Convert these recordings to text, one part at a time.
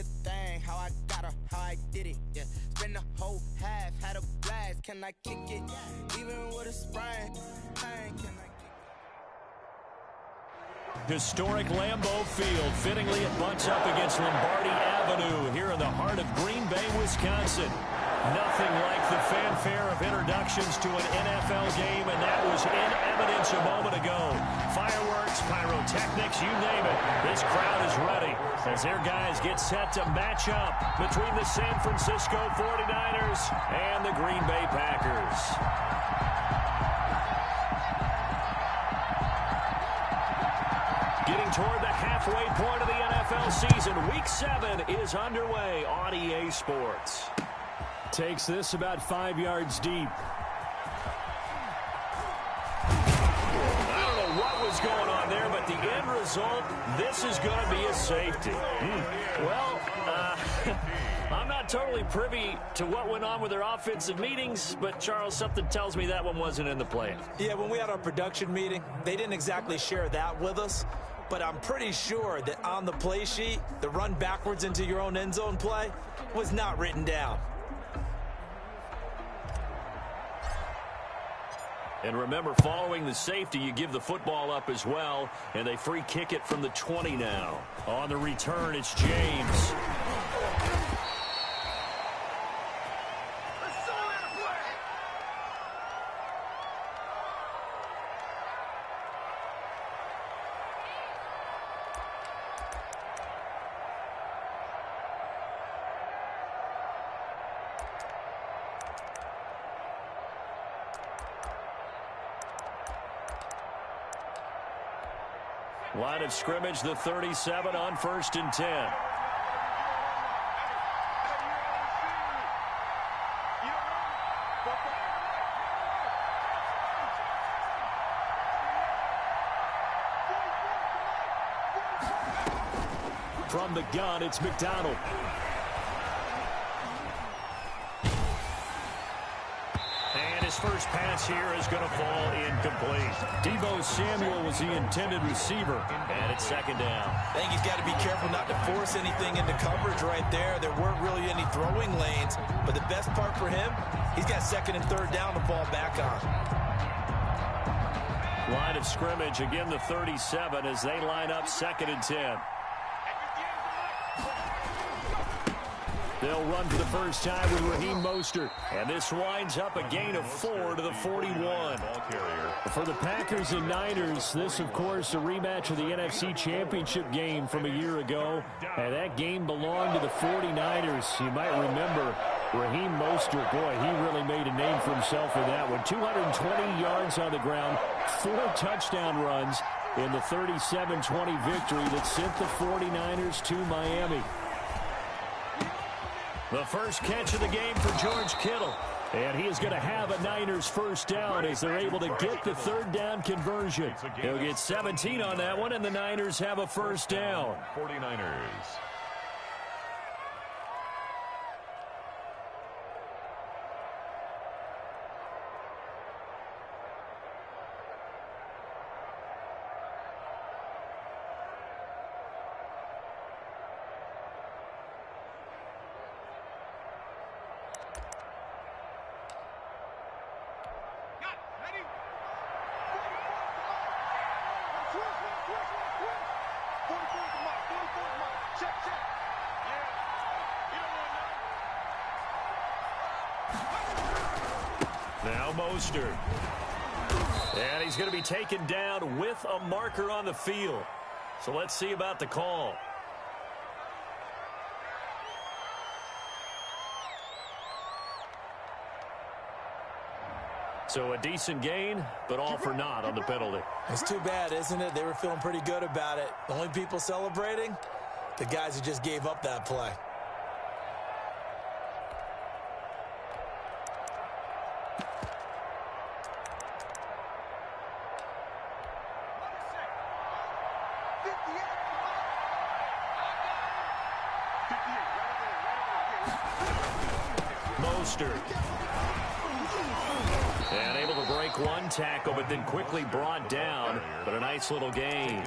a thing, how I got her, how I did it, yeah. Spend the whole half, had a blast, can I kick it? Even with a sprain, can I kick it? Historic Lambeau Field. Fittingly, it butts up against Lombardi Avenue here in the heart of Green Bay, Wisconsin. Nothing like the fanfare of introductions to an NFL game, and that was in evidence a moment ago. Fireworks, pyrotechnics, you name it. This crowd is ready as their guys get set to match up between the San Francisco 49ers and the Green Bay Packers. Getting toward the halfway point of the NFL season. Week 7 is underway on EA Sports. Takes this about 5 yards deep. I don't know what was going on there, but the end result, this is going to be a safety. Well, I'm not totally privy to what went on with their offensive meetings, but, Charles, something tells me that one wasn't in the plan. Yeah, when we had our production meeting, they didn't exactly share that with us. But I'm pretty sure that on the play sheet, the run backwards into your own end zone play was not written down. And remember, following the safety, you give the football up as well, and they free kick it from the 20 now. On the return, it's James. Line of scrimmage, the 37 on 1st and 10. From the gun, it's McDonald. His first pass here is going to fall incomplete. Deebo Samuel was the intended receiver, and it's 2nd down. I think he's got to be careful not to force anything into coverage right there. There weren't really any throwing lanes, but the best part for him, he's got 2nd and 3rd down to fall back on. Line of scrimmage, again the 37 as they line up 2nd and 10. They'll run for the first time with Raheem Mostert. And this winds up a gain of 4 to the 41. For the Packers and Niners, this, of course, a rematch of the NFC Championship game from a year ago. And that game belonged to the 49ers. You might remember Raheem Mostert. Boy, he really made a name for himself with that one. 220 yards on the ground, 4 touchdown runs in the 37-20 victory that sent the 49ers to Miami. The first catch of the game for George Kittle. And he is going to have a Niners first down as they're able to get the 3rd down conversion. He'll get 17 on that one, and the Niners have a first down. 49ers. Now Mostert. And he's going to be taken down with a marker on the field. So let's see about the call. So a decent gain, but all for naught on the penalty. It's too bad, isn't it? They were feeling pretty good about it. The only people celebrating, the guys who just gave up that play. And able to break one tackle, but then quickly brought down. But a nice little gain.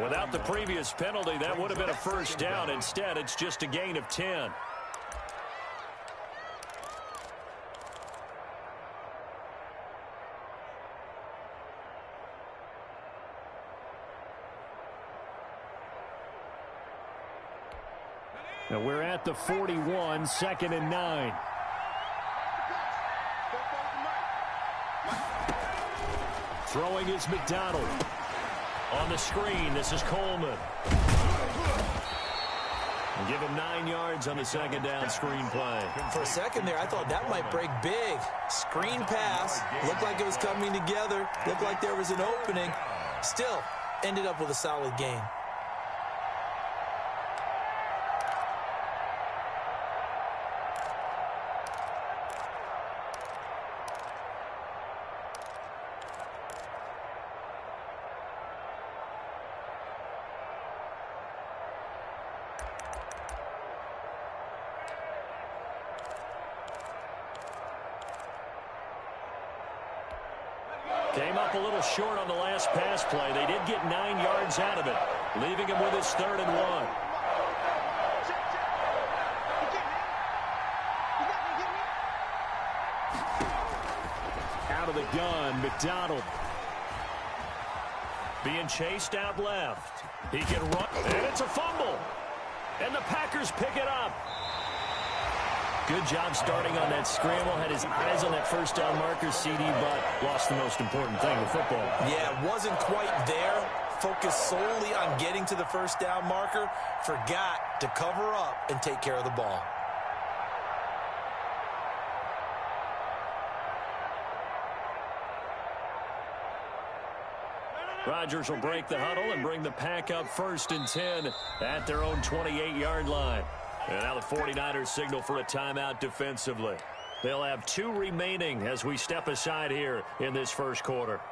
Without the previous penalty, that would have been a first down. Instead, it's just a gain of 10. Now we're at the 41, 2nd and 9. Throwing is McDonald. On the screen, this is Coleman. And give him 9 yards on the second down screen play. For a second there, I thought that might break big. Screen pass. Looked like it was coming together. Looked like there was an opening. Still, ended up with a solid gain. Came up a little short on the last pass play. They did get 9 yards out of it, leaving him with his 3rd and 1. Out of the gun, McDonald. Being chased out left. He can run, and it's a fumble. And the Packers pick it up. Good job starting on that scramble. Had his eyes on that first down marker, CD, but lost the most important thing, the football. Yeah, wasn't quite there. Focused solely on getting to the first down marker. Forgot to cover up and take care of the ball. Rodgers will break the huddle and bring the Pack up 1st and 10 at their own 28-yard line. And now the 49ers signal for a timeout defensively. They'll have 2 remaining as we step aside here in this first quarter.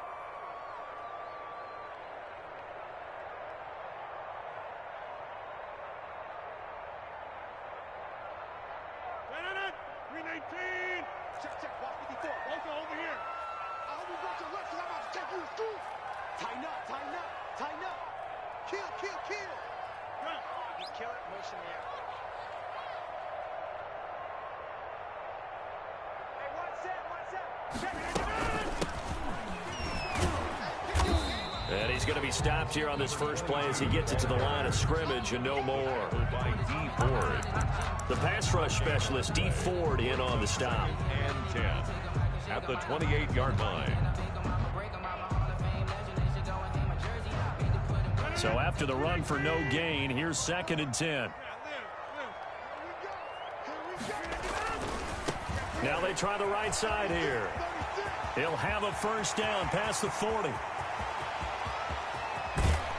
And he's going to be stopped here on this first play as he gets it to the line of scrimmage and no more. By D. Ford. The pass rush specialist, D. Ford, in on the stop. And 10 at the 28-yard line. So after the run for no gain, here's 2nd and 10. Now they try the right side here. He'll have a first down past the 40.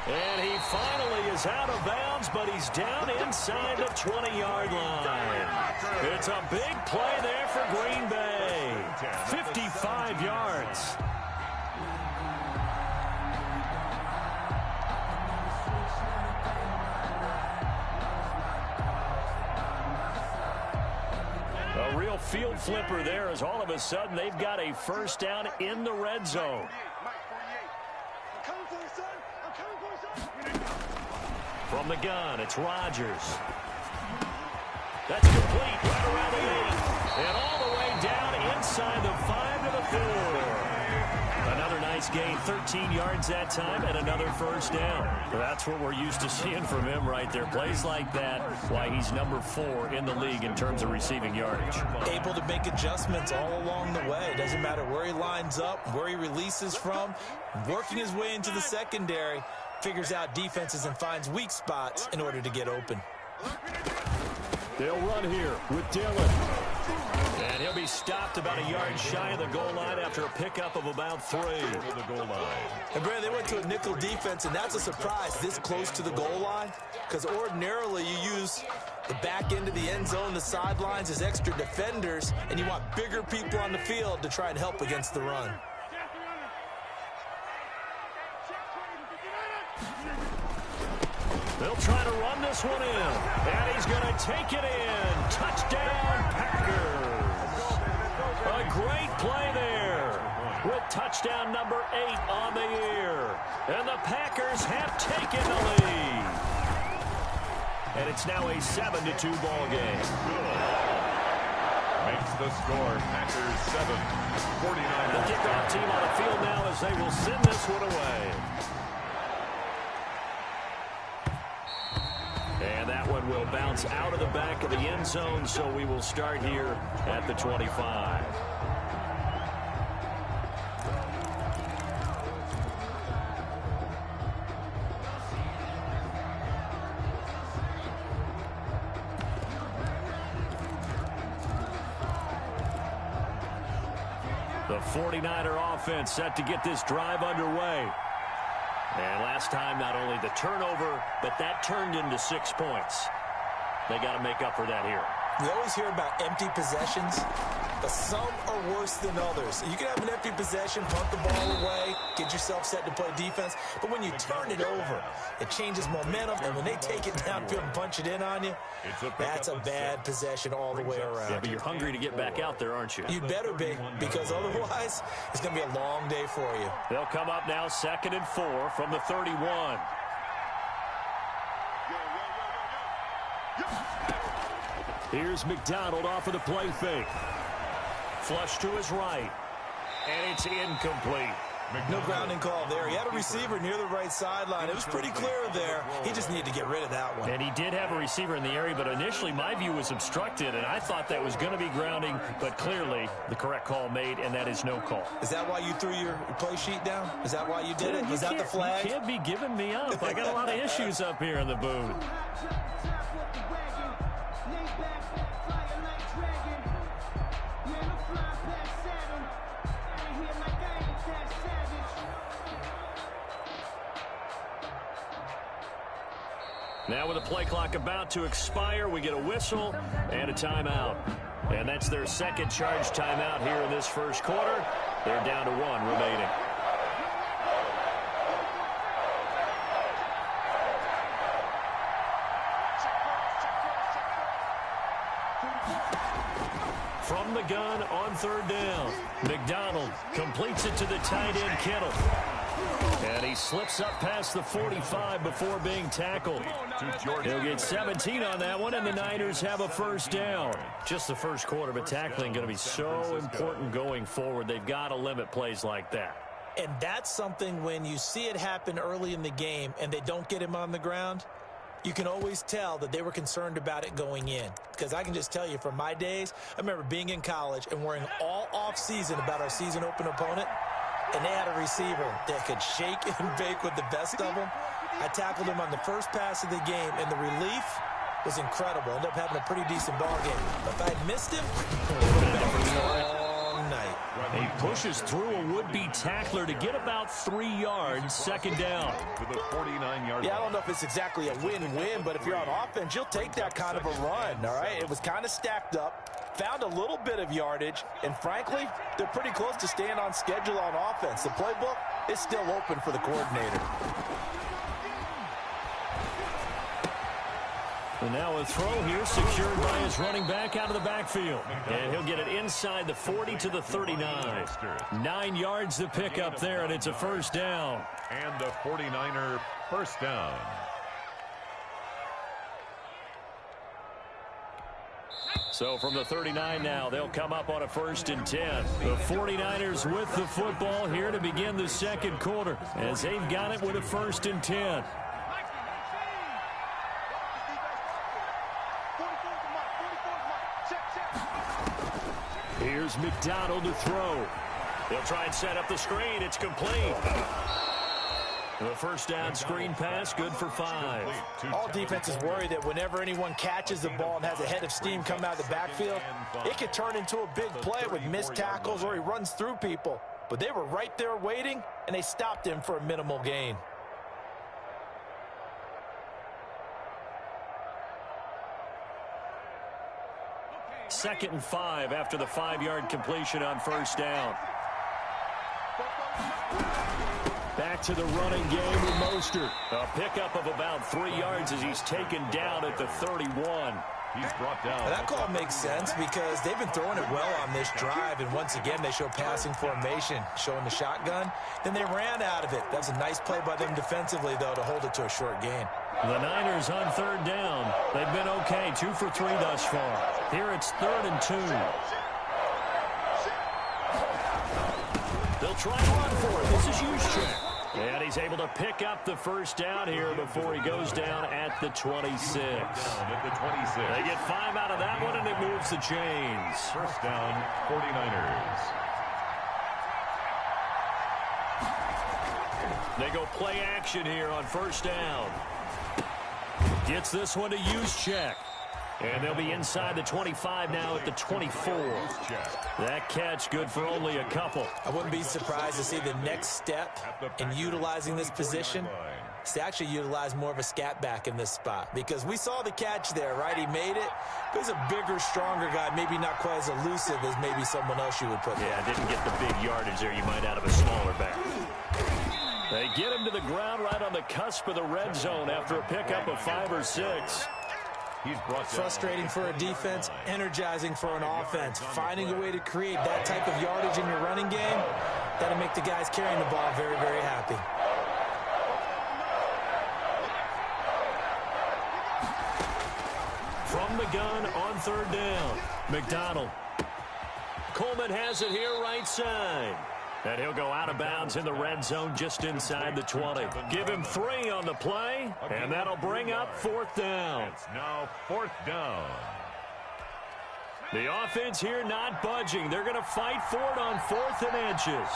And he finally is out of bounds, but he's down inside the 20-yard line. It's a big play there for Green Bay. 55 yards. A real field flipper there as all of a sudden they've got a first down in the red zone. From the gun, it's Rodgers. That's complete right around the 8. And all the way down inside the 5 to the 4. Another nice gain, 13 yards that time, and another first down. That's what we're used to seeing from him right there. Plays like that, why he's number 4 in the league in terms of receiving yardage. Able to make adjustments all along the way. Doesn't matter where he lines up, where he releases from, working his way into the secondary. Figures out defenses and finds weak spots in order to get open. They'll run here with Dillon. And he'll be stopped about a yard shy of the goal line after a pickup of about 3. The goal line. And Brad, they went to a nickel defense, and that's a surprise this close to the goal line, because ordinarily you use the back end of the end zone, the sidelines as extra defenders, and you want bigger people on the field to try and help against the run. They'll try to run this one in. And he's going to take it in. Touchdown, Packers. A great play there Touchdown number 8 on the year. And the Packers have taken the lead. And it's now a 7-2 ball game. Makes the score. Packers 7, 49ers. The kickoff team on the field now as they will send this one away. And that one will bounce out of the back of the end zone, so we will start here at the 25. The 49er offense set to get this drive underway. And last time, not only the turnover, but that turned into 6 points. They got to make up for that here. We always hear about empty possessions, but some are worse than others. You can have an empty possession, punt the ball away, get yourself set to play defense, but when you turn it over, it changes momentum, and when they take it downfield and punch it in on you, that's a bad possession all the way around. Yeah, but you're hungry to get back out there, aren't you? You better be, because otherwise, it's going to be a long day for you. They'll come up now 2nd and 4 from the 31. Here's McDonald off of the play fake. Flush to his right. And it's incomplete. No grounding call there. He had a receiver near the right sideline. It was pretty clear there. He just needed to get rid of that one. And he did have a receiver in the area, but initially my view was obstructed, and I thought that was going to be grounding, but clearly the correct call made, and that is no call. Is that why you threw your play sheet down? Is that why you did it? Was that the flag? You can't be giving me up. I got a lot of issues up here in the booth. Now with the play clock about to expire, we get a whistle and a timeout. And that's their second charge timeout here in this first quarter. They're down to 1 remaining. From the gun on 3rd down, McDonald completes it to the tight end Kittle. And he slips up past the 45 before being tackled. He'll get 17 on that one, and the Niners have a first down. Just the first quarter, but tackling going to be so important going forward. They've got to limit plays like that. And that's something when you see it happen early in the game and they don't get him on the ground, you can always tell that they were concerned about it going in. Because I can just tell you from my days, I remember being in college and worrying all off-season about our season open opponent. And they had a receiver that could shake and bake with the best of them. I tackled him on the first pass of the game, and the relief was incredible. Ended up having a pretty decent ball game. But if I had missed him, it would have been a long night. He pushes through a would-be tackler to get about 3 yards, 2nd down. Yeah, I don't know if it's exactly a win-win, but if you're on offense, you'll take that kind of a run, all right? It was kind of stacked up. Found a little bit of yardage, and frankly, they're pretty close to staying on schedule on offense. The playbook is still open for the coordinator. And now a throw here secured by his running back out of the backfield. And he'll get it inside the 40 to the 39. 9 yards to pick up there, and it's a first down. And the 49er first down. So from the 39 now, they'll come up on a 1st and 10. The 49ers with the football here to begin the second quarter as they've got it with a 1st and 10. Here's McDonald to throw. They'll try and set up the screen. It's complete. The first down screen pass, good for 5. All defenses worry that whenever anyone catches the ball and has a head of steam come out of the backfield, it could turn into a big play with missed tackles or he runs through people. But they were right there waiting, and they stopped him for a minimal gain. Second and 5 after the 5-yard completion on first down. Back to the running game with Mostert. A pickup of about 3 yards as he's taken down at the 31. He's brought down. Well, that call makes sense because they've been throwing it well on this drive, and once again they show passing formation, showing the shotgun. Then they ran out of it. That's a nice play by them defensively, though, to hold it to a short gain. The Niners on third down. They've been okay, 2 for 3 thus far. Here it's 3rd and 2. They'll try and run for it. This is Juszczyk. And he's able to pick up the first down here before he goes down at the 26. Down at the 26. They get 5 out of that one, and it moves the chains. First down, 49ers. They go play action here on first down. Gets this one to Juszczyk. And they'll be inside the 25 now at the 24. That catch good for only a couple. I wouldn't be surprised to see the next step in utilizing this position is to actually utilize more of a scat back in this spot, because we saw the catch there, right? He made it. But he's a bigger, stronger guy, maybe not quite as elusive as maybe someone else you would put there. Yeah, didn't get the big yardage there you might out of a smaller back. They get him to the ground right on the cusp of the red zone after a pickup of 5 or 6. Frustrating for a defense, energizing for an offense. Finding a way to create that type of yardage in your running game, that'll make the guys carrying the ball very, very happy. From the gun on third down, McDonald. Coleman has it here right side. And he'll go out of bounds in the red zone just inside the 20. Give him 3 on the play, and that'll bring up 4th down. It's now 4th down. The offense here not budging. They're going to fight for it on 4th and inches.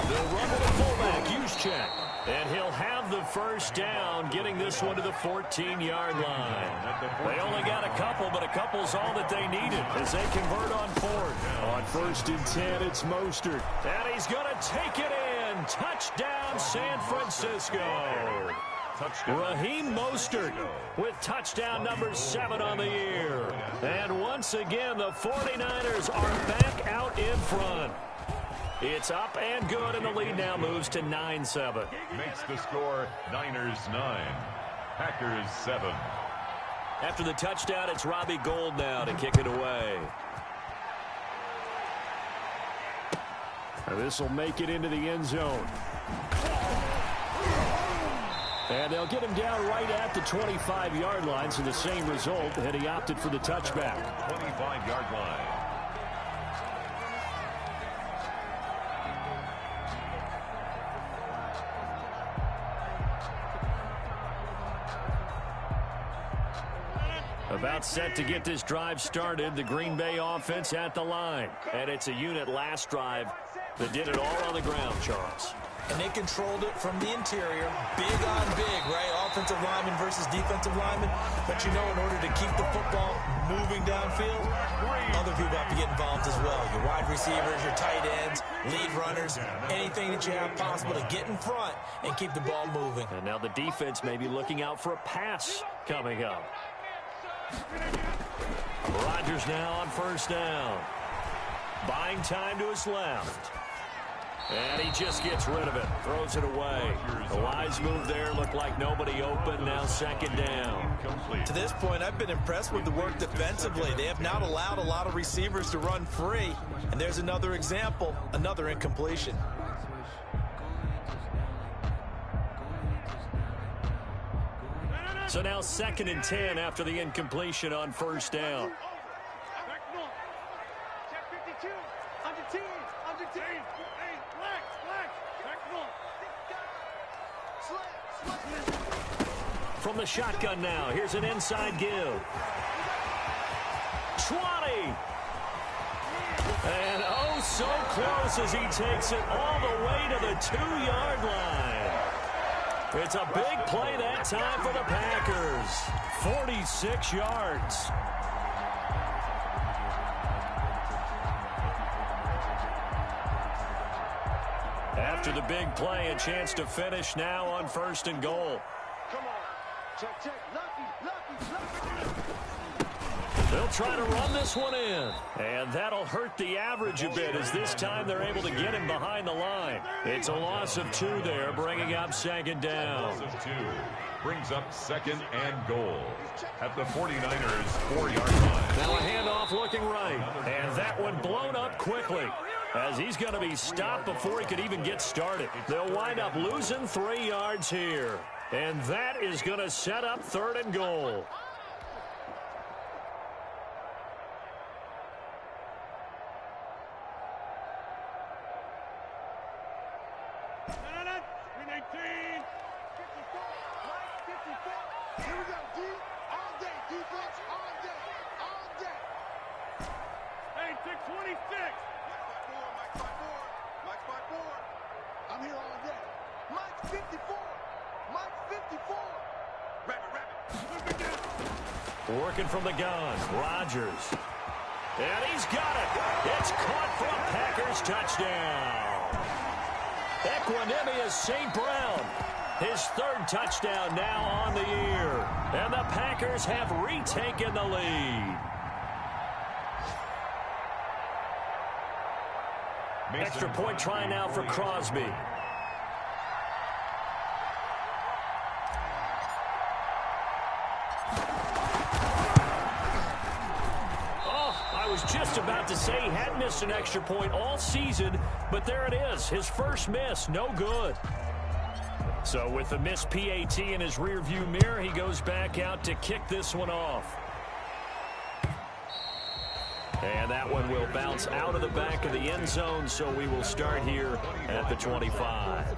They'll run with the fullback, Juszczyk. And he'll have the first down, getting this one to the 14-yard line. They only got a couple, but a couple's all that they needed as they convert on 4th. On 1st and 10, it's Mostert. And he's going to take it in. Touchdown, San Francisco. Raheem Mostert with touchdown number 7 on the year. And once again, the 49ers are back out in front. It's up and good, and the lead now moves to 9-7. Makes the score Niners 9, Packers 7. After the touchdown, it's Robbie Gould now to kick it away. This will make it into the end zone. And they'll get him down right at the 25-yard line, so the same result, and he opted for the touchback. 25-yard line. About set to get this drive started, the Green Bay offense at the line. And it's a unit last drive that did it all on the ground, Charles. And they controlled it from the interior, big on big, right? Offensive lineman versus defensive lineman. But you know, in order to keep the football moving downfield, other people have to get involved as well. Your wide receivers, your tight ends, lead runners, anything that you have possible to get in front and keep the ball moving. And now the defense may be looking out for a pass coming up. Rodgers now on first down. Buying time to his left. And he just gets rid of it. Throws it away. The wise move there. Looked like nobody open. Now 2nd down. To this point, I've been impressed with the work defensively. They have not allowed a lot of receivers to run free. And there's another example, another incompletion. So now 2nd and 10 after the incompletion on first down. From the shotgun now, here's an inside give. 20. And oh, so close as he takes it all the way to the 2-yard line. It's a big play that time for the Packers. 46 yards. After the big play, a chance to finish now on 1st and goal. They'll try to run this one in. And that'll hurt the average a bit as this time they're able to get him behind the line. It's a loss of 2 there, bringing up second down. Loss of 2 brings up second and goal at the 49ers 4-yard line. Now a handoff looking right. And that one blown up quickly as he's going to be stopped before he could even get started. They'll wind up losing 3 yards here. And that is going to set up 3rd and goal. Working from the gun, Rodgers. And he's got it. It's caught for a Packers touchdown. Equanimous St. Brown. His 3rd touchdown now on the year. And the Packers have retaken the lead. Extra point try now for Crosby. Just about to say he had missed an extra point all season, but there it is. His first miss, no good. So with the missed PAT in his rearview mirror, he goes back out to kick this one off. And that one will bounce out of the back of the end zone, so we will start here at the 25.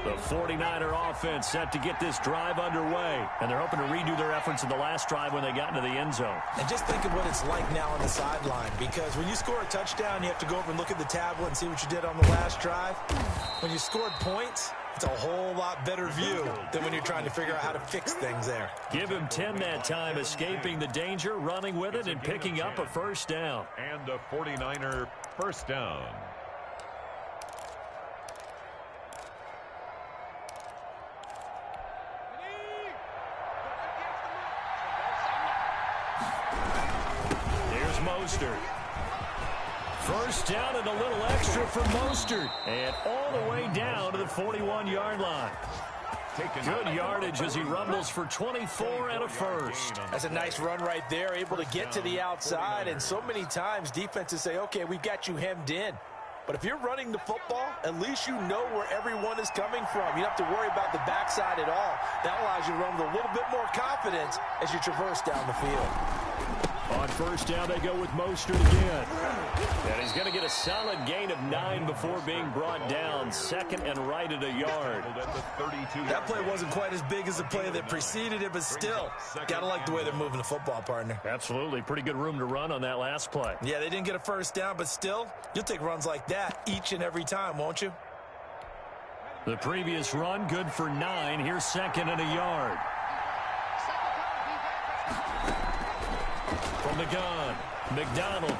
The 49er offense set to get this drive underway, and they're hoping to redo their efforts in the last drive when they got into the end zone. And just think of what it's like now on the sideline, because when you score a touchdown, you have to go over and look at the tablet and see what you did on the last drive. When you scored points, it's a whole lot better view than when you're trying to figure out how to fix things there. Give him 10 that time, escaping the danger, running with it, and picking up a first down. And a 49er first down. Mostert. First down and a little extra for Mostert. And all the way down to the 41-yard line. Good yardage as he rumbles for 24 and a first. That's a nice run right there, able to get to the outside. And so many times defenses say, okay, we've got you hemmed in. But if you're running the football, at least you know where everyone is coming from. You don't have to worry about the backside at all. That allows you to run with a little bit more confidence as you traverse down the field. On first down, they go with Mostert again. And he's going to get a solid gain of 9 before being brought down. 2nd and right at a yard. That play wasn't quite as big as the play that preceded it, but still, got to like the way they're moving the football, partner. Absolutely. Pretty good room to run on that last play. Yeah, they didn't get a first down, but still, you'll take runs like that each and every time, won't you? The previous run, good for 9. Here's 2nd and a yard. From the gun, McDonald.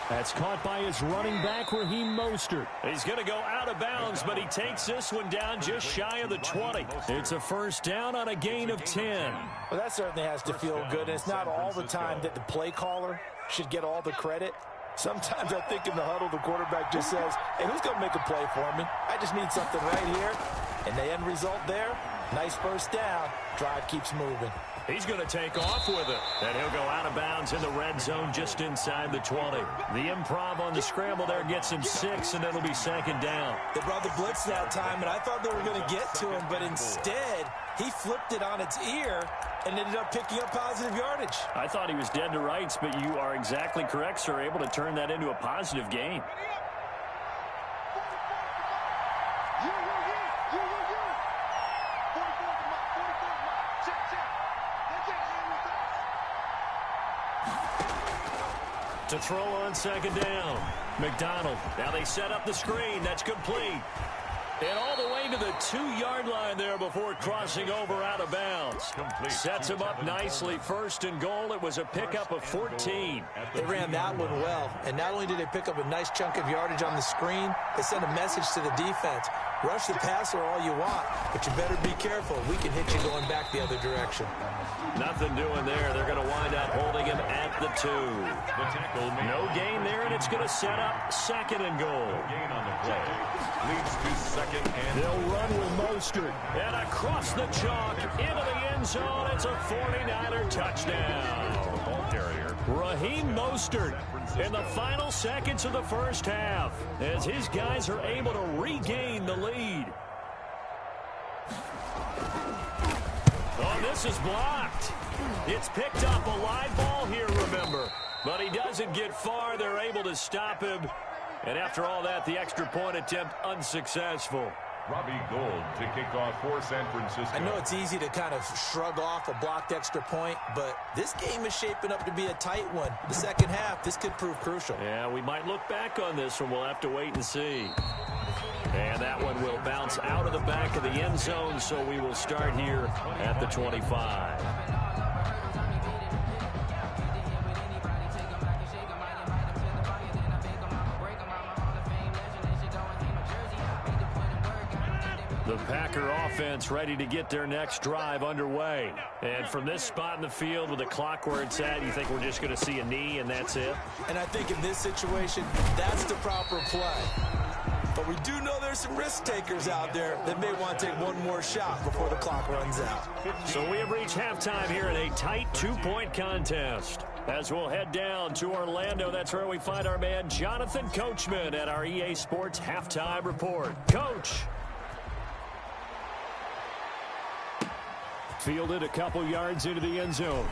That's caught by his running back, Raheem Mostert. He's going to go out of bounds, but he takes this one down just shy of the 20. It's a first down on a gain of 10. Well, that certainly has to feel good. And it's not all the time that the play caller should get all the credit. Sometimes I think in the huddle, the quarterback just says, hey, who's going to make a play for me? I just need something right here. And the end result there, nice first down. Drive keeps moving. He's going to take off with it. And he'll go out of bounds in the red zone just inside the 20. The improv on the scramble there gets him 6, and it'll be 2nd down. They brought the blitz that time, and I thought they were going to get to him, but instead, he flipped it on its ear and ended up picking up positive yardage. I thought he was dead to rights, but you are exactly correct, sir. Able to turn that into a positive gain. To throw on 2nd down. McDonald. Now they set up the screen. That's complete. And all the way to the 2-yard line there before crossing over out of bounds. Sets him up nicely. First and goal. It was a pickup of 14. They ran that one well. And not only did they pick up a nice chunk of yardage on the screen, they sent a message to the defense. Rush the passer all you want, but you better be careful. We can hit you going back the other direction. Nothing doing there. They're going to wind up holding him at the 2. No gain there, and it's going to set up second and goal. Gain on the play. Leads to second and they'll run with Mostert. And across the chalk, into the end zone. It's a 49er touchdown. ball carrier. Raheem Mostert in the final seconds of the first half as his guys are able to regain the lead. Oh, this is blocked. It's picked up a live ball here, remember. But he doesn't get far. They're able to stop him. And after all that, the extra point attempt unsuccessful. Robbie Gould to kick off for San Francisco. I know it's easy to kind of shrug off a blocked extra point, but this game is shaping up to be a tight one. The second half, this could prove crucial. Yeah, we might look back on this one. We'll have to wait and see. And that one will bounce out of the back of the end zone, so we will start here at the 25. The Packer offense ready to get their next drive underway. And from this spot in the field with the clock where it's at, you think we're just going to see a knee and that's it? And I think in this situation, that's the proper play. But we do know there's some risk takers out there that may want to take one more shot before the clock runs out. So we have reached halftime here in a tight 2-point contest. As we'll head down to Orlando, that's where we find our man Jonathan Coachman at our EA Sports Halftime Report. Coach. Fielded a couple yards into the end zone.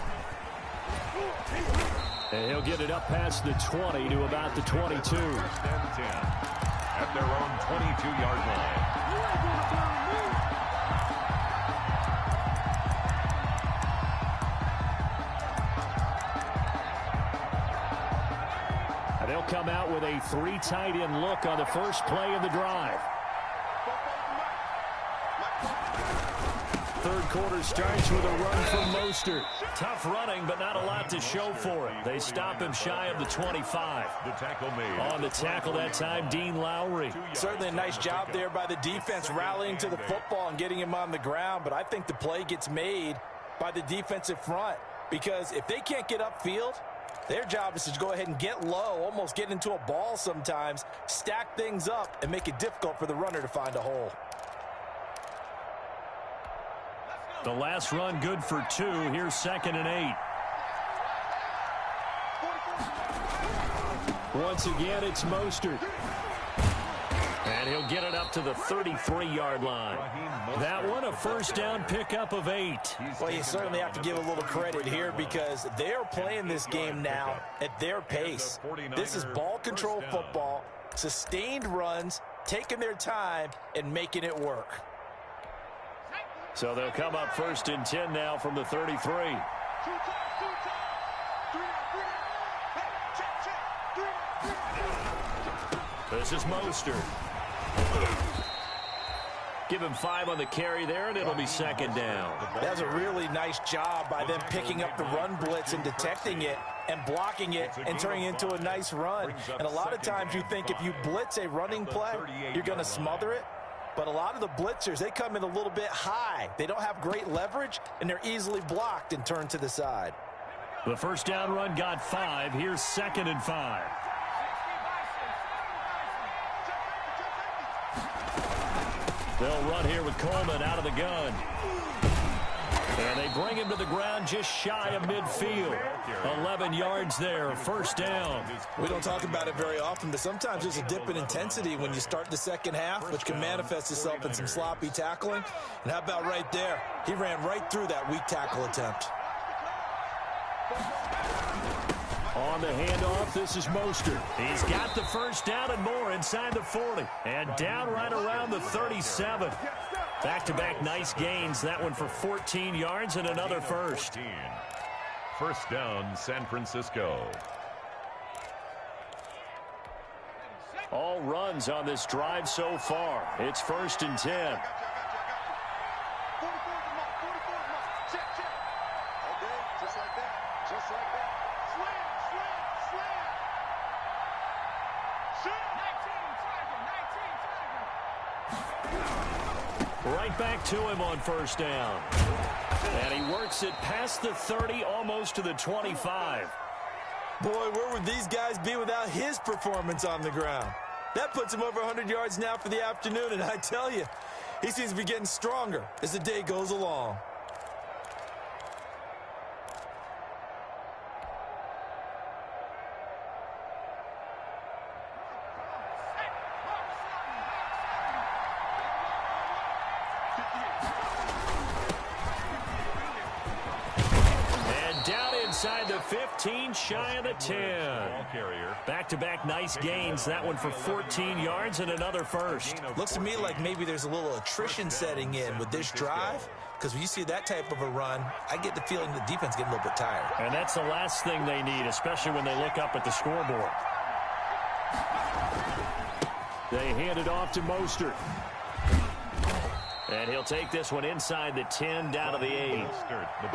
And he'll get it up past the 20 to about the 22. First and 10 at their own 22-yard line. And they'll come out with a 3 tight end look on the first play of the drive. Third quarter starts with a run from Mostert. Tough running, but not a lot to show for it. They stop him shy of the 25. The tackle made. On the tackle that time, Dean Lowry. Certainly a nice job there by the defense rallying to the football and getting him on the ground, but I think the play gets made by the defensive front because if they can't get upfield, their job is to go ahead and get low, almost get into a ball sometimes, stack things up, and make it difficult for the runner to find a hole. The last run good for 2. Here's 2nd and 8. Once again, it's Mostert. And he'll get it up to the 33-yard line. That one a first down pickup of 8. Well, you certainly have to give a little credit here because they are playing this game now at their pace. This is ball control football, sustained runs, taking their time, and making it work. So they'll come up 1st and 10 now from the 33. This is Mostert. Give him 5 on the carry there, and it'll be 2nd down. That's a really nice job by them picking up the run blitz and detecting it and blocking it and turning it into a nice run. And a lot of times you think if you blitz a running play, you're going to smother it. But a lot of the blitzers, they come in a little bit high. They don't have great leverage, and they're easily blocked and turned to the side. The first down run got 5. Here's 2nd and 5. They'll run here with Coleman out of the gun. And they bring him to the ground just shy of midfield. 11 yards there, first down. We don't talk about it very often, but sometimes there's a dip in intensity when you start the second half, which can manifest itself in some sloppy tackling. And how about right there? He ran right through that weak tackle attempt. On the handoff, this is Mostert. He's got the first down and more inside the 40. And down right around the 37. Back-to-back nice gains. That one for 14 yards and another first. First down, San Francisco. all runs on this drive so far. It's 1st and 10. Right back to him on 1st down. And he works it past the 30, almost to the 25. Boy, where would these guys be without his performance on the ground? That puts him over 100 yards now for the afternoon, and I tell you, he seems to be getting stronger as the day goes along. Inside the 15, shy of the 10. Back-to-back nice gains. That one for 14 yards and another first. Looks to me like maybe there's a little attrition setting in with this drive, because when you see that type of a run, I get the feeling the defense getting a little bit tired. And that's the last thing they need, especially when they look up at the scoreboard. They hand it off to Mostert. And he'll take this one inside the 10, down to the 8.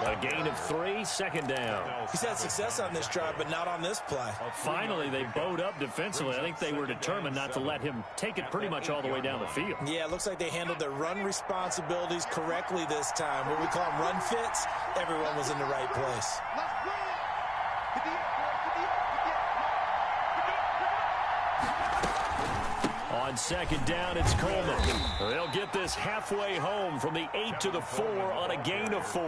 A gain of 3, 2nd down. He's had success on this drive, but not on this play. Finally, they bowed up defensively. I think they were determined not to let him take it pretty much all the way down the field. Yeah, it looks like they handled their run responsibilities correctly this time. What we call them run fits, everyone was in the right place. On 2nd down, it's Coleman. They'll get this halfway home from the 8 to the 4 on a gain of 4.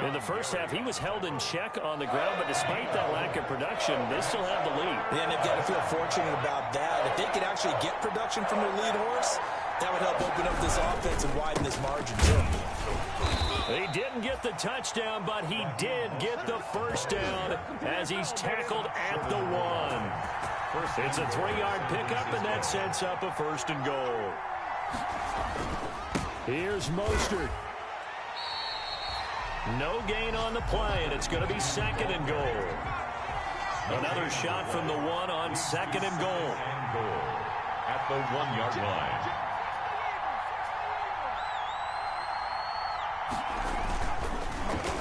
In the first half, he was held in check on the ground, but despite that lack of production, they still have the lead. Yeah, and they've got to feel fortunate about that. If they could actually get production from their lead horse, that would help open up this offense and widen this margin, too. He didn't get the touchdown, but he did get the first down as he's tackled at the 1. It's a 3-yard pickup, and that sets up a 1st and goal. Here's Mostert. No gain on the play, and it's going to be 2nd and goal. Another shot from the 1 on 2nd and goal. At the 1-yard line.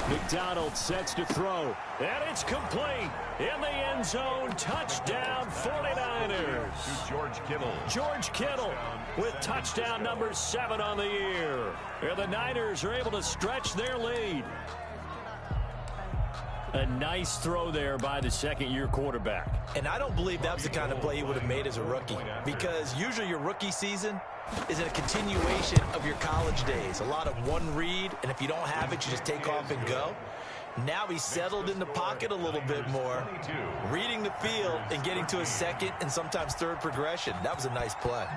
McDonald sets to throw, and it's complete in the end zone. Touchdown, 49ers. To George Kittle. George Kittle with touchdown number 7 on the year. And the Niners are able to stretch their lead. A nice throw there by the second-year quarterback. And I don't believe that was the kind of play he would have made as a rookie, because usually your rookie season is a continuation of your college days. A lot of one read, and if you don't have it, you just take off and go. Now he's settled in the pocket a little bit more, reading the field and getting to a 2nd and sometimes 3rd progression. That was a nice play.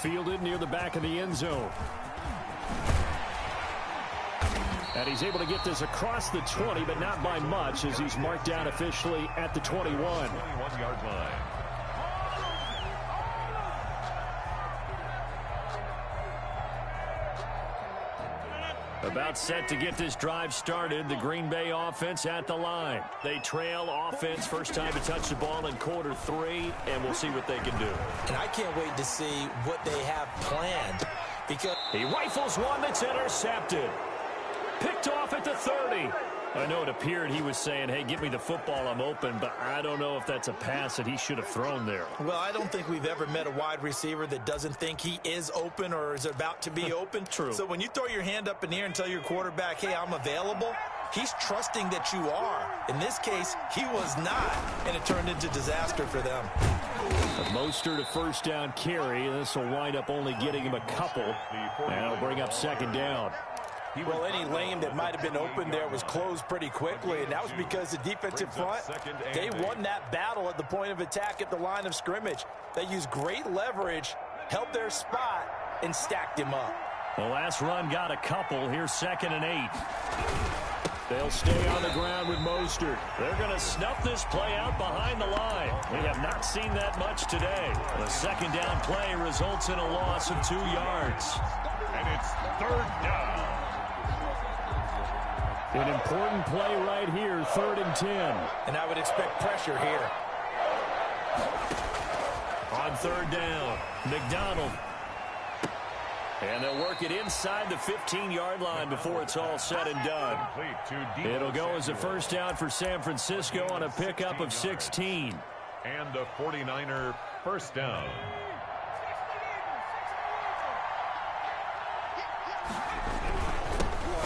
Fielded near the back of the end zone. And he's able to get this across the 20, but not by much, as he's marked down officially at the 21. 21-yard line. About set to get this drive started. The Green Bay offense at the line. They trail offense, first time to touch the ball in Q3, and we'll see what they can do. And I can't wait to see what they have planned, because he rifles one that's intercepted. Picked off at the 30. I know it appeared he was saying, hey, get me the football, I'm open, but I don't know if that's a pass that he should have thrown there. Well, I don't think we've ever met a wide receiver that doesn't think he is open or is about to be open. True. So when you throw your hand up in the air and tell your quarterback, hey, I'm available, he's trusting that you are. In this case, he was not, and it turned into disaster for them. Mostert a first down carry. This will wind up only getting him a couple, and it'll bring up 2nd down. Well, any lane that might have been open there was closed pretty quickly, and that was because the defensive front, they won that battle at the point of attack at the line of scrimmage. They used great leverage, held their spot, and stacked him up. The last run got a couple. Here's 2nd and 8. They'll stay on the ground with Mostert. They're going to snuff this play out behind the line. We have not seen that much today. The 2nd down play results in a loss of 2 yards. And it's 3rd down. An important play right here, 3rd and 10. And I would expect pressure here. On 3rd down, McDonald. And they'll work it inside the 15-yard line before it's all said and done. It'll go as a first down for San Francisco on a pickup of 16. And a 49er first down.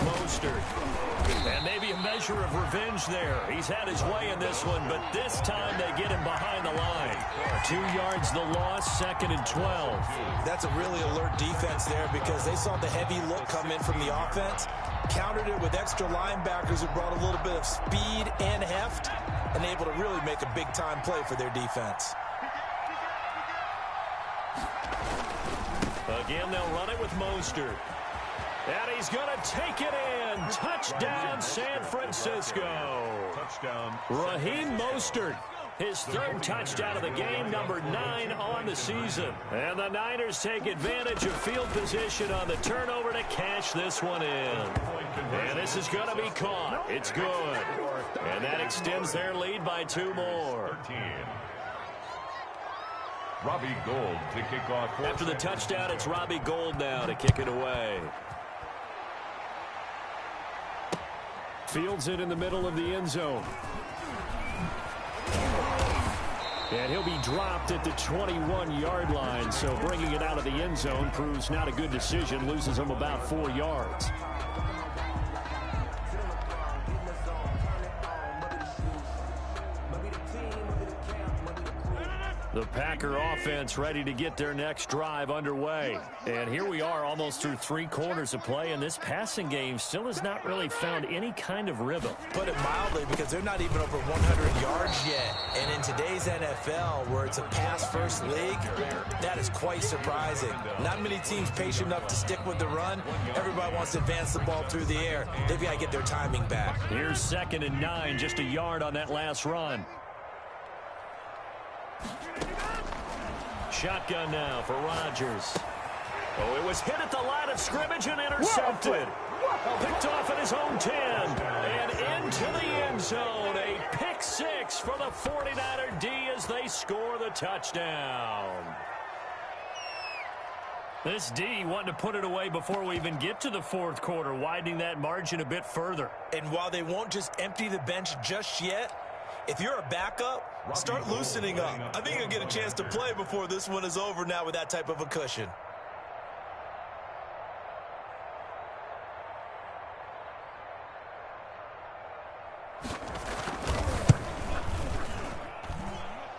Mostert. And maybe a measure of revenge there. He's had his way in this one, but this time they get him behind the line. 2 yards the loss, 2nd and 12. That's a really alert defense there because they saw the heavy look come in from the offense, countered it with extra linebackers who brought a little bit of speed and heft, and able to really make a big-time play for their defense. Again, they'll run it with Mostert. And he's going to take it in. Touchdown, San Francisco. Touchdown. Raheem Mostert, his 3rd touchdown of the game, number 9 on the season. And the Niners take advantage of field position on the turnover to cash this one in. And this is going to be caught. It's good. And that extends their lead by 2 more. 13. Robbie Gould to kick off. After the touchdown, it's Robbie Gould now to kick it away. Fields it in the middle of the end zone. And he'll be dropped at the 21-yard line, so bringing it out of the end zone proves not a good decision, loses him about 4 yards. The Packer offense ready to get their next drive underway. And here we are almost through 3 quarters of play, and this passing game still has not really found any kind of rhythm. Put it mildly, because they're not even over 100 yards yet. And in today's NFL, where it's a pass-first league, that is quite surprising. Not many teams patient enough to stick with the run. Everybody wants to advance the ball through the air. They've got to get their timing back. Here's 2nd and 9, just a yard on that last run. Shotgun now for Rodgers. Oh, it was hit at the line of scrimmage and intercepted. Picked off at his own 10. And into the end zone. A pick 6 for the 49er D as they score the touchdown. This D wanting to put it away before we even get to the 4th quarter, widening that margin a bit further. And while they won't just empty the bench just yet, if you're a backup, start loosening up. I think you'll get a chance to play before this one is over now with that type of a cushion.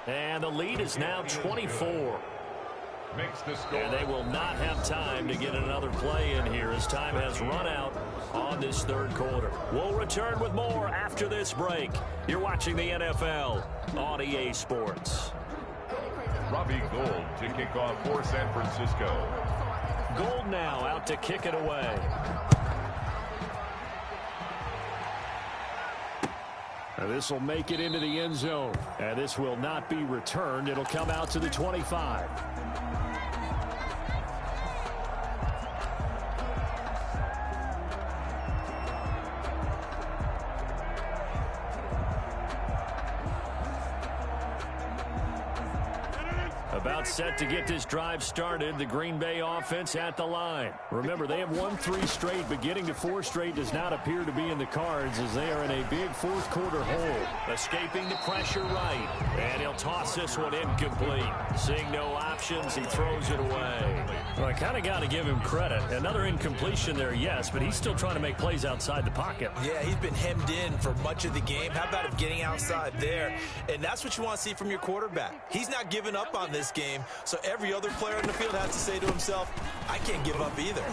And the lead is now 24. Makes the score. And they will not have time to get another play in here as time has run out on this 3rd quarter. We'll return with more after this break. You're watching the NFL on EA Sports. Robbie Gould to kick off for San Francisco. Gould now out to kick it away. This will make it into the end zone. And this will not be returned. It'll come out to the 25. About set to get this drive started. The Green Bay offense at the line. Remember, they have won 3 straight, but getting to 4 straight does not appear to be in the cards as they are in a big 4th quarter hole. Escaping the pressure right. And he'll toss this one incomplete. Seeing no options, he throws it away. Well, I kind of got to give him credit. Another incompletion there, yes, but he's still trying to make plays outside the pocket. Yeah, he's been hemmed in for much of the game. How about him getting outside there? And that's what you want to see from your quarterback. He's not giving up on this game, so every other player in the field has to say to himself, I can't give up either.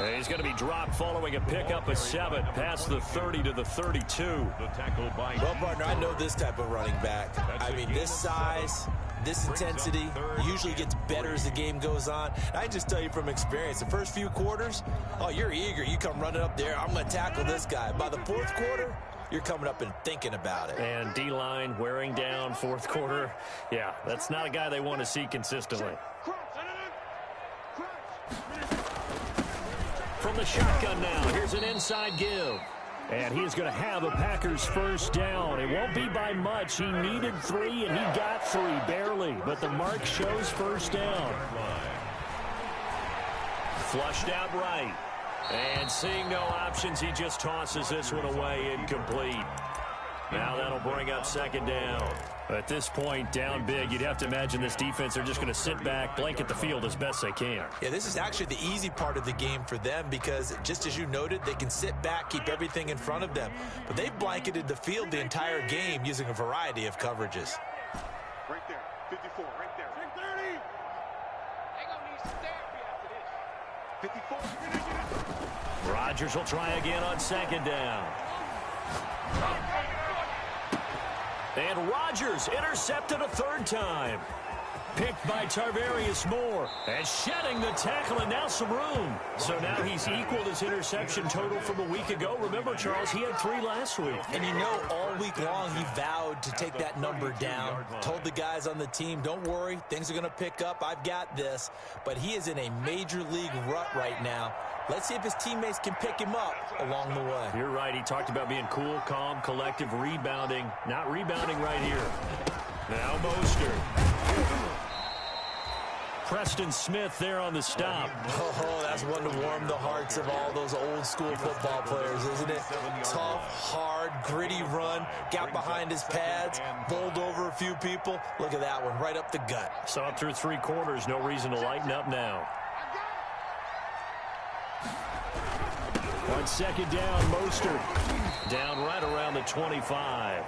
And he's going to be dropped following a pickup of 7 past the 30 to the 32. The tackle by... Well, partner, I know this type of running back. I mean, this size, this intensity usually gets better as the game goes on. I just tell you from experience, the first few quarters, oh, you're eager. You come running up there, I'm going to tackle this guy. By the 4th quarter, you're coming up and thinking about it. And D-line wearing down 4th quarter. Yeah, that's not a guy they want to see consistently. From the shotgun now, here's an inside give. And he is going to have a Packers first down. It won't be by much. He needed 3, and he got 3, barely. But the mark shows first down. Flushed out right. And seeing no options, he just tosses this one away, incomplete. Now that'll bring up second down. At this point, down big, you'd have to imagine this defense are just going to sit back, blanket the field as best they can. Yeah, this is actually the easy part of the game for them because, just as you noted, they can sit back, keep everything in front of them. But they've blanketed the field the entire game using a variety of coverages. Right there, 54, right there. 30. They gonna need some therapy after this. 54. Rodgers will try again on second down. And Rodgers intercepted a third time. Picked by Tarvarius Moore. And shedding the tackle, and now some room. So now he's equaled his interception total from a week ago. Remember, Charles, he had 3 last week. And you know, all week long he vowed to take that number down. Told the guys on the team, don't worry, things are going to pick up. I've got this. But he is in a major league rut right now. Let's see if his teammates can pick him up along the way. You're right. He talked about being cool, calm, collective, rebounding. Not rebounding right here. Now Mostert. Preston Smith there on the stop. Oh, that's one to warm the hearts of all those old school football players, isn't it? Tough, hard, gritty run. Got behind his pads, bowled over a few people. Look at that one, right up the gut. Saw it through 3 quarters. No reason to lighten up now. On second down, Mostert down right around the 25.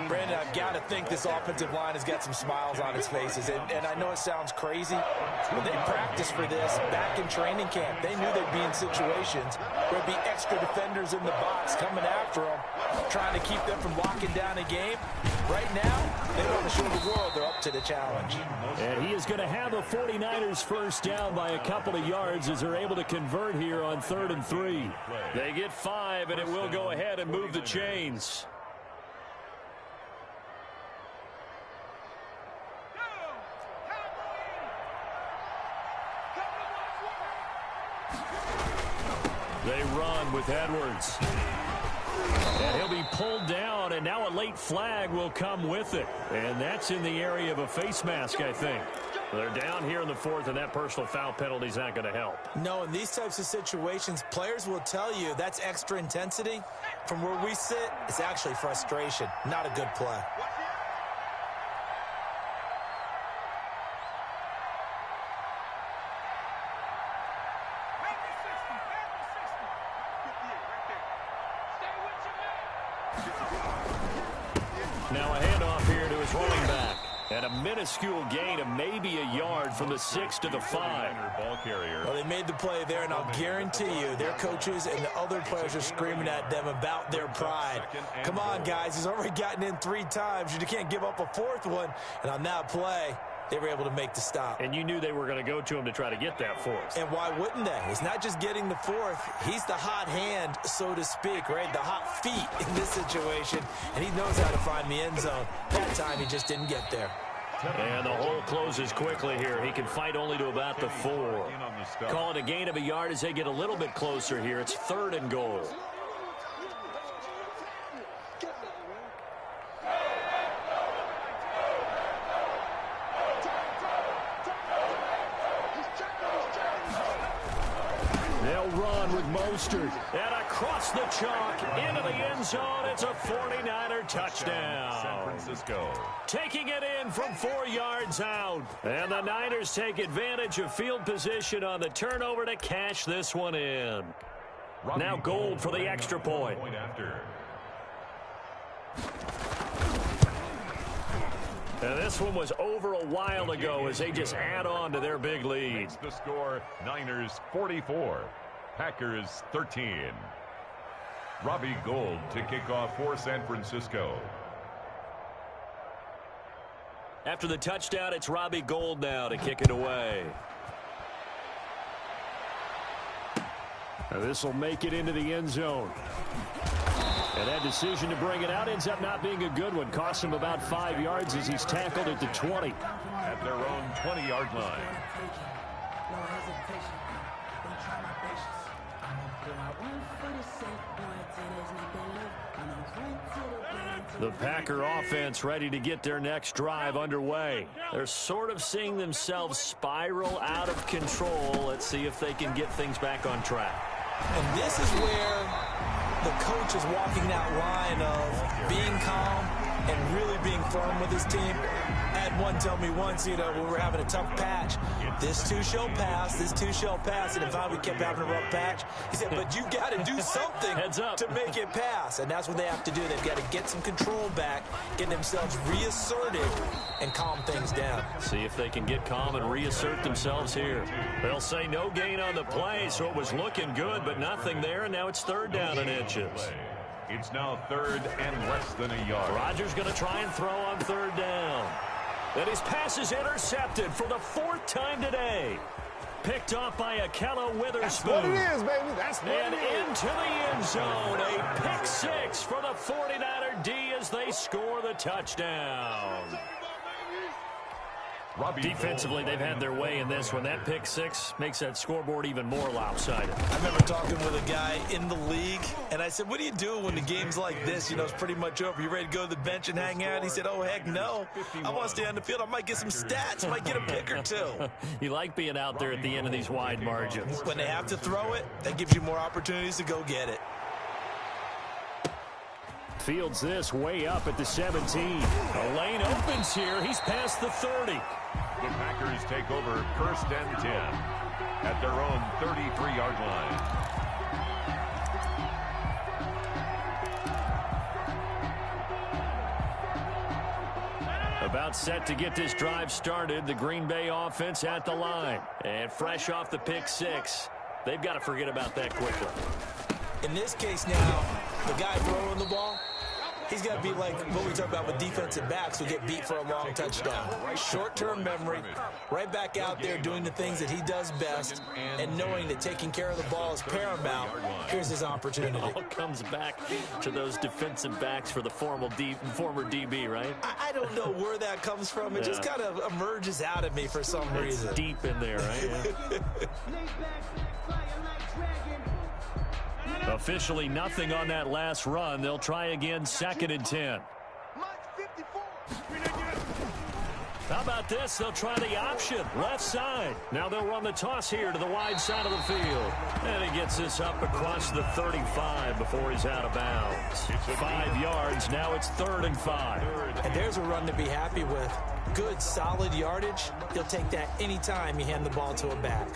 Brandon, I've got to think this offensive line has got some smiles on its faces. And I know it sounds crazy, but they practiced for this back in training camp. They knew they'd be in situations where there'd be extra defenders in the box coming after them, trying to keep them from locking down a game. Right now, they want to show the world they're up to the challenge. And he is going to have a 49ers first down by a couple of yards as they're able to convert here on 3rd and 3. They get 5, and it will go ahead and move the chains. They run with Edwards. And he'll be pulled down, and now a late flag will come with it. And that's in the area of a face mask, I think. They're down here in the 4th, and that personal foul penalty is not going to help. No, in these types of situations, players will tell you that's extra intensity. From where we sit, it's actually frustration, not a good play. Now a handoff here to his running back. And a minuscule gain of maybe a yard from the 6 to the 5. Ball carrier. Well, they made the play there, and I'll guarantee you their coaches and the other players are screaming at them about their pride. Come on, guys. He's already gotten in 3 times. You can't give up a 4th one. And on that play, they were able to make the stop. And you knew they were going to go to him to try to get that 4th. And why wouldn't they? It's not just getting the 4th. He's the hot hand, so to speak, right? The hot feet in this situation. And he knows how to find the end zone. That time, he just didn't get there. And the hole closes quickly here. He can fight only to about the 4. Call it a gain of a yard as they get a little bit closer here. It's 3rd and goal. They'll run with Mostert. And across the chalk into the end zone. It's a 49er touchdown. San Francisco. Taking it in from 4 yards out. And the Niners take advantage of field position on the turnover to cash this one in. Now Gold for the extra point. And this one was over a while ago as they just add on to their big lead. The score, Niners 44, Packers 13. Robbie Gould to kick off for San Francisco. After the touchdown, it's Robbie Gould now to kick it away. Now this will make it into the end zone. And that decision to bring it out ends up not being a good one. Costs him about 5 yards as he's tackled at the 20. At their own 20-yard line. The Packer offense ready to get their next drive underway. They're sort of seeing themselves spiral out of control. Let's see if they can get things back on track. And this is where the coach is walking that line of being calm and really being firm with his team. I had one tell me once, when we were having a tough patch, this too shall pass, this too shall pass. And if we kept having a rough patch, he said, but you got to do something to make it pass. And that's what they have to do. They've got to get some control back, get themselves reasserted, and calm things down. See if they can get calm and reassert themselves here. They'll say no gain on the play, so it was looking good, but nothing there, and now it's third down and inches. It's now third and less than a yard. Rodgers going to try and throw on third down. And his pass is intercepted for the fourth time today. Picked off by Akella Witherspoon. That's what it is, baby. That's what and it is. into the end zone. A pick six for the 49er D as they score the touchdown. Defensively, they've had their way in this one. That pick six makes that scoreboard even more lopsided. I remember talking with a guy in the league, and I said, what do you do when the game's like this? It's pretty much over. You ready to go to the bench and hang out? He said, oh, heck no. I want to stay on the field. I might get some stats. I might get a pick or two. You like being out there at the end of these wide margins. When they have to throw it, that gives you more opportunities to go get it. Fields this way up at the 17. A lane opens here. He's past the 30. The Packers take over first and 10 at their own 33-yard line. About set to get this drive started. The Green Bay offense at the line. And fresh off the pick six. They've got to forget about that quickly. In this case now, the guy throwing the ball, he's got to be like what we talk about with defensive backs who get beat for a long touchdown. Short-term memory, right back out there doing the things that he does best, and knowing that taking care of the ball is paramount. Here's his opportunity. It all comes back to those defensive backs for the former DB, right? I don't know where that comes from. It just kind of emerges out of me for some reason. It's deep in there, right? Yeah. Officially nothing on that last run. They'll try again, second and 10. How about this? They'll try the option, left side. Now they'll run the toss here to the wide side of the field. And he gets this up across the 35 before he's out of bounds. 5 yards, now it's 3rd and 5. And there's a run to be happy with. Good, solid yardage. He'll take that anytime you hand the ball to a back.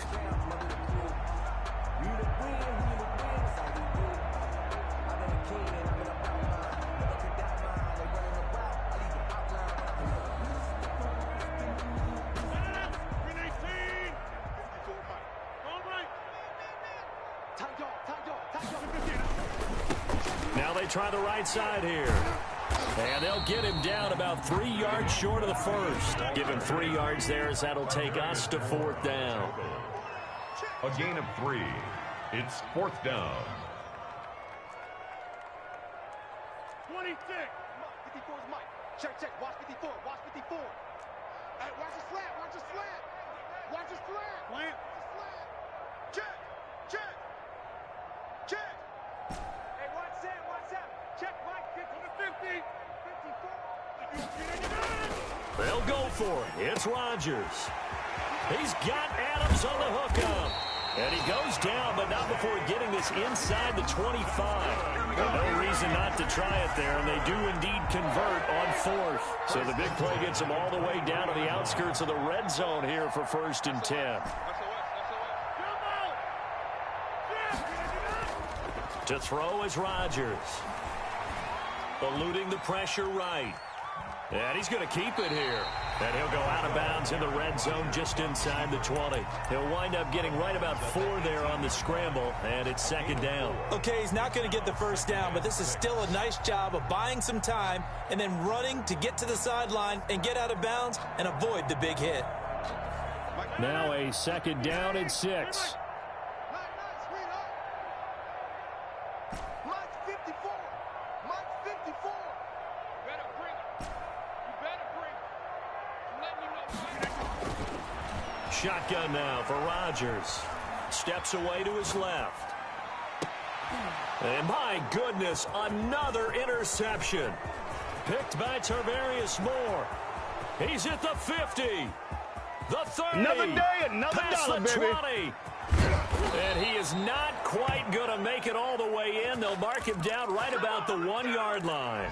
Now they try the right side here. And they'll get him down about 3 yards short of the first. Give him 3 yards there as that'll take us to 4th down. A gain of 3. It's 4th down. 26. 54 is Mike. Check. Watch 54. Watch 54. Hey, watch the slant. Watch the slant. Watch the slant. Slant. Check. Hey, watch that. Check, Mike. Get to the 50. 54. They'll go for it. It's Rodgers. He's got Adams on the hookup. And he goes down, but not before getting this inside the 25. Well, no reason not to try it there, and they do indeed convert on 4th. So the big play gets them all the way down to the outskirts of the red zone here for 1st and 10. To throw is Rodgers. Eluding the pressure right. And he's going to keep it here. And he'll go out of bounds in the red zone just inside the 20. He'll wind up getting right about 4 there on the scramble, and it's 2nd down. Okay, he's not going to get the first down, but this is still a nice job of buying some time and then running to get to the sideline and get out of bounds and avoid the big hit. Now a 2nd down and 6. Shotgun now for Rodgers. Steps away to his left. And my goodness, another interception. Picked by Tarvarius Moore. He's at the 50. The 30. Another day, another past dollar, the baby. 20. And he is not quite going to make it all the way in. They'll mark him down right about the 1-yard line.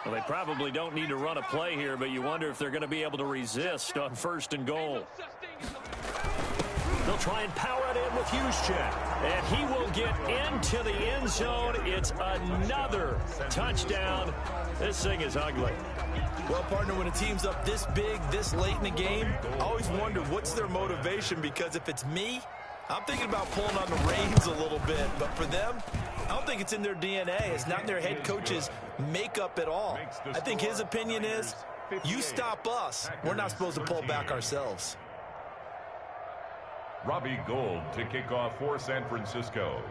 Well, they probably don't need to run a play here, but you wonder if they're going to be able to resist on 1st and goal. They'll try and power it in with Juszczyk. And he will get into the end zone. It's another touchdown. This thing is ugly. Well, partner, when a team's up this big, this late in the game, I always wonder what's their motivation, because if it's me, I'm thinking about pulling on the reins a little bit. But for them, I don't think it's in their DNA. It's not in their head coach's makeup at all. I think his opinion is, you stop us, we're not supposed to pull back ourselves. Robbie Gould to kick off for San Francisco.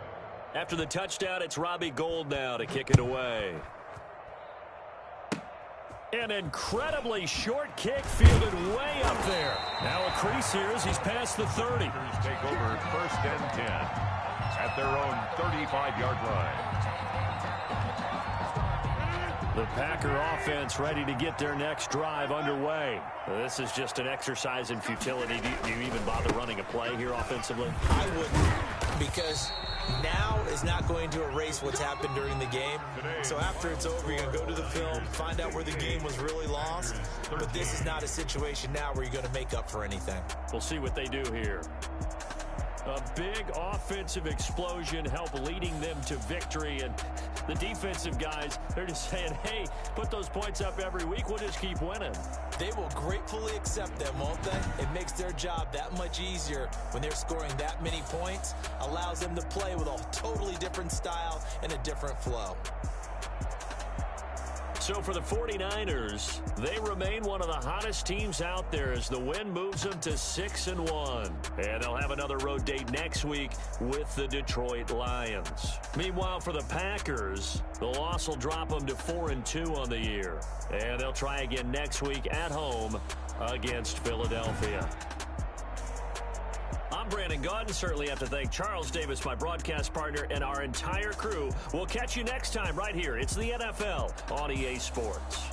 After the touchdown, it's Robbie Gould now to kick it away. An incredibly short kick fielded way up there. Now a crease here as he's past the 30. Take over 1st and 10 at their own 35-yard line. The Packer offense ready to get their next drive underway. This is just an exercise in futility. Do you even bother running a play here offensively? I wouldn't, because now is not going to erase what's happened during the game. So after it's over, you're going to go to the film, find out where the game was really lost. But this is not a situation now where you're going to make up for anything. We'll see what they do here. A big offensive explosion help leading them to victory, and the defensive guys, they're just saying, hey, put those points up every week, we'll just keep winning. They will gratefully accept them, won't they? It makes their job that much easier when they're scoring that many points, allows them to play with a totally different style and a different flow. So for the 49ers, they remain one of the hottest teams out there as the win moves them to 6-1. And they'll have another road date next week with the Detroit Lions. Meanwhile, for the Packers, the loss will drop them to 4-2 on the year. And they'll try again next week at home against Philadelphia. I'm Brandon Gaudin. Certainly have to thank Charles Davis, my broadcast partner, and our entire crew. We'll catch you next time right here. It's the NFL on EA Sports.